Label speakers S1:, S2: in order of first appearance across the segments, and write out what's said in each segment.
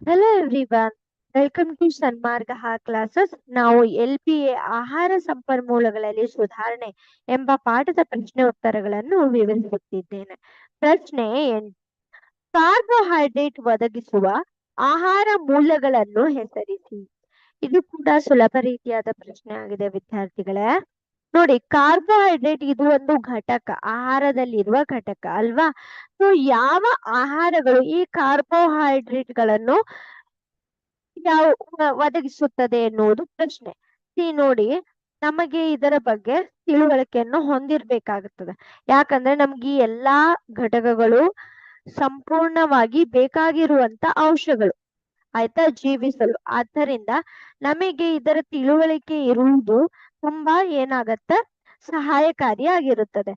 S1: Hello everyone, welcome to Sanmargaha classes. ನಾವು LPA ಆಹಾರ ಸಂಪನ್ಮೂಲಗಳಲ್ಲಿ ಸುಧಾರಣೆ ಎಂಬ ಪಾಠದ ಪ್ರಶ್ನೆ ಉತ್ತರಗಳನ್ನು ವಿವರಿಸುತ್ತಿದ್ದೇನೆ. ಪ್ರಶ್ನೆ 8. ಕಾರ್ಬೋಹೈಡ್ರೇಟ್ ಒದಗಿಸುವ ಆಹಾರ ಮೂಲಗಳನ್ನು ಹೆಸರಿಸಿ. ಇದು ಕೂಡ ಸುಲಭ ರೀತಿಯಾದ ಪ್ರಶ್ನೆ ಆಗಿದೆ ವಿದ್ಯಾರ್ಥಿಗಳೇ. ನೋಡಿ, ಕಾರ್ಬೋಹೈಡ್ರೇಟ್ ಇದು ಒಂದು ಘಟಕ, ಆಹಾರದಲ್ಲಿರುವ ಘಟಕ ಅಲ್ವಾ. ಸೊ ಯಾವ ಆಹಾರಗಳು ಈ ಕಾರ್ಬೋಹೈಡ್ರೇಟ್ಗಳನ್ನು ಒದಗಿಸುತ್ತದೆ ಎನ್ನುವುದು ಪ್ರಶ್ನೆ. ನೋಡಿ, ನಮಗೆ ಇದರ ಬಗ್ಗೆ ತಿಳುವಳಿಕೆಯನ್ನು ಹೊಂದಿರ್ಬೇಕಾಗುತ್ತದೆ. ಯಾಕಂದ್ರೆ ನಮ್ಗೆ ಈ ಎಲ್ಲಾ ಘಟಕಗಳು ಸಂಪೂರ್ಣವಾಗಿ ಬೇಕಾಗಿರುವಂತ ಅಂಶಗಳು, ಆಯ್ತಾ, ಜೀವಿಸಲು. ಆದ್ದರಿಂದ ನಮಗೆ ಇದರ ತಿಳುವಳಿಕೆ ಇರುವುದು ತುಂಬಾ ಏನಾಗತ್ತೆ, ಸಹಾಯಕಾರಿಯಾಗಿರುತ್ತದೆ.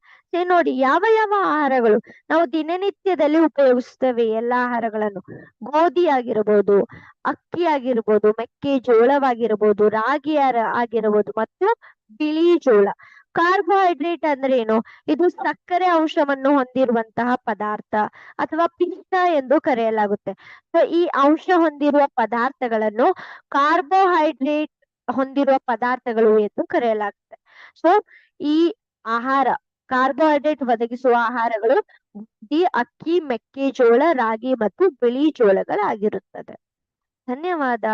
S1: ನೋಡಿ, ಯಾವ ಯಾವ ಆಹಾರಗಳು ನಾವು ದಿನನಿತ್ಯದಲ್ಲಿ ಉಪಯೋಗಿಸ್ತೇವೆ, ಎಲ್ಲಾ ಆಹಾರಗಳನ್ನು. ಗೋಧಿ ಆಗಿರಬಹುದು, ಅಕ್ಕಿ ಆಗಿರ್ಬೋದು, ಮೆಕ್ಕೆಜೋಳವಾಗಿರ್ಬೋದು, ರಾಗಿ ಆಗಿರಬಹುದು ಮತ್ತು ಬಿಳಿ ಜೋಳ. ಕಾರ್ಬೋಹೈಡ್ರೇಟ್ ಅಂದ್ರೆ ಏನು? ಇದು ಸಕ್ಕರೆ ಅಂಶವನ್ನು ಹೊಂದಿರುವಂತಹ ಪದಾರ್ಥ ಅಥವಾ ಪಿಷ್ಟ ಎಂದು ಕರೆಯಲಾಗುತ್ತೆ. ಸೊ ಈ ಅಂಶ ಹೊಂದಿರುವ ಪದಾರ್ಥಗಳನ್ನು ಕಾರ್ಬೋಹೈಡ್ರೇಟ್ ಹೊಂದಿರುವ ಪದಾರ್ಥಗಳು ಎಂದು ಕರೆಯಲಾಗುತ್ತೆ. ಸೊ ಈ ಆಹಾರ, ಕಾರ್ಬೋಹೈಡ್ರೇಟ್ ಒದಗಿಸುವ ಆಹಾರಗಳು ಗೋಧಿ, ಅಕ್ಕಿ, ಮೆಕ್ಕೆಜೋಳ, ರಾಗಿ ಮತ್ತು ಬಿಳಿ ಜೋಳಗಳಾಗಿರುತ್ತದೆ. ಧನ್ಯವಾದ.